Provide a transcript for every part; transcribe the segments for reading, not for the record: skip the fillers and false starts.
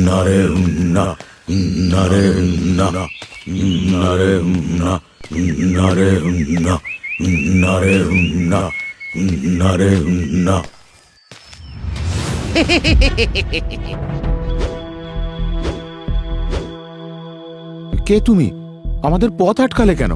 নারে না নারে না নারে না নারে না নারে না নারে না। কে তুমি? আমাদের পথ আটকালে কেন?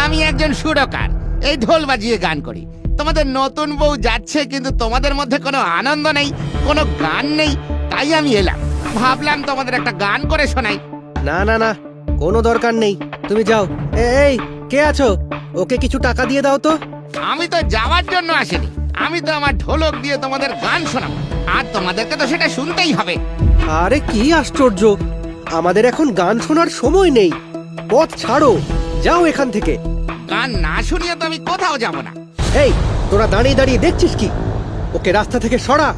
আমি একজন সুরকার, এই ঢোল বাজিয়ে গান করি। তোমাদের নতুন বউ যাচ্ছে, কিন্তু তোমাদের মধ্যে কোনো আনন্দ নেই, কোনো গান নেই। তাই আমি এলাম, ভাবলাম তোমাদের একটা গান করে শোনাই। না না না, কোনো দরকার নেই, তুমি যাও। এই, কে আছো? ওকে কিছু টাকা দিয়ে দাও তো। আমি তো যাওয়ার জন্য আসিনি, আমি তো আমার ঢোলক দিয়ে তোমাদের গান শোনাবো, আর তোমাদেরকে তো সেটা শুনতেই হবে। আরে কি আশ্চর্য, আমাদের এখন গান শোনার সময় নেই। পথ ছাড়ো, যাও এখান থেকে। গান না শুনিয়ে তো আমি কোথাও যাব না। এই, তোরা দাঁড়িয়ে দাঁড়িয়ে দেখছিস কি? ওকে রাস্তা থেকে সরা।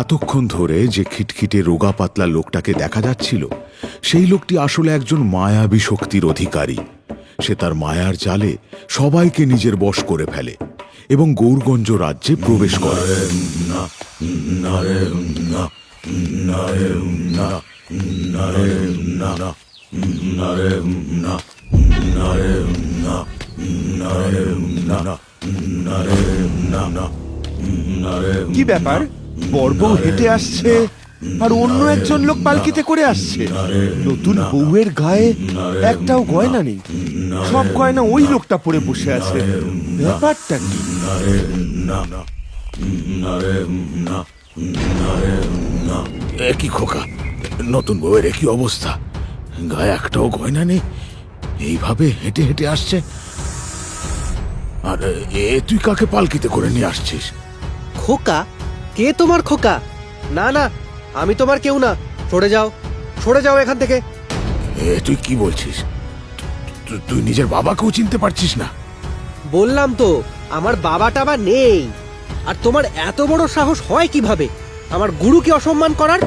এতক্ষণ ধরে যে খিটখিটে রোগা পাতলা লোকটাকে দেখা যাচ্ছিল, সেই লোকটি আসলে একজন মায়াবী শক্তির অধিকারী। সে তার মায়ার জালে সবাইকে নিজের বশ করে ফেলে এবং গৌরগঞ্জ রাজ্যে প্রবেশ করে। নারে না নারে না নারে না নারে না নারে না নারে না নারে না নারে। কি ব্যাপার? বড়বউ হেঁটে আসছে আর অন্য একজন লোক পালকিতে করে আসছে। নতুন বউয়ের গায়ে একটাও গয়না নেই, সব গয়না ওই লোকটা পরে বসে আছে। ব্যাপারটা কি? নারে না নারে না নারে না। একই খোকা, নতুন বউয়ের একই অবস্থা, গায়ে একটাও গয়না নেই, এইভাবে হেঁটে হেঁটে আসছে। আর তুই কাকে পালকিতে করে নিয়ে আসছিস? খোকা? কে তোমার খোকা? না না, আমি তোমার কেউ না। সরে যাও, সরে যাও এখান থেকে। তুই কি বলছিস? তুই নিজের বাবাকেও চিনতে পারছিস না? বললাম তো, আমার বাবা টাবা নেই। আর তোমার এত বড় সাহস হয় কিভাবে আমার গুরুকে অসম্মান করার?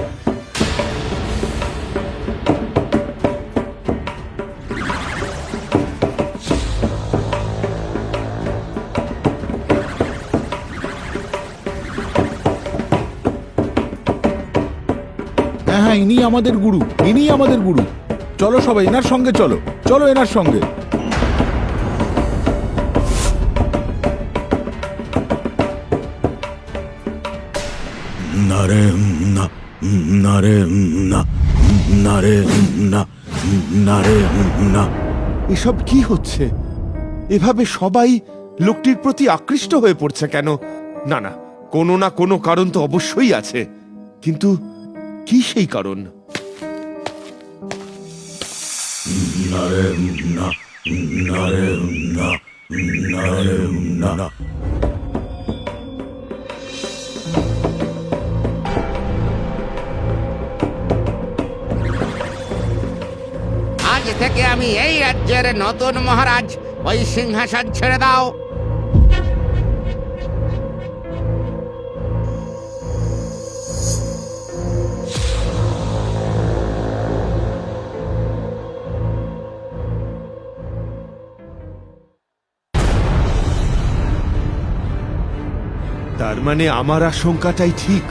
হ্যাঁ হ্যাঁ, ইনি আমাদের গুরু, ইনি আমাদের গুরু। চলো সবাই এনার সঙ্গে, চলো চলো এনার সঙ্গে। নারে না নারে না নারে না নারে না। এসব কি হচ্ছে? এভাবে সবাই লোকটির প্রতি আকৃষ্ট হয়ে পড়ছে কেন? না না, কোনো না কোনো কারণ তো অবশ্যই আছে, কিন্তু কি সেই কারণ? নারে না নারে না নারে না। আজ থেকে আমি এই রাজ্যের নতুন মহারাজ। ওই সিংহাসন ছেড়ে দাও। তার মানে আমার আশঙ্কাটাই ঠিক।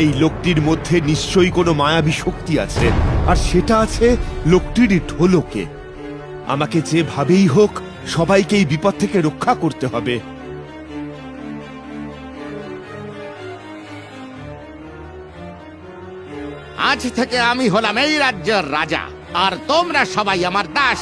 এই লোকটির মধ্যে নিশ্চয়ই কোনো মায়াবী শক্তি আছে, আর সেটা আছে লোকটির ঢোলকে। আমাকে যেভাবেই হোক সবাইকে এই বিপদ থেকে রক্ষা করতে হবে। আজ আজ থেকে আমি হলাম এই রাজ্যের রাজা আর তোমরা সবাই আমার দাস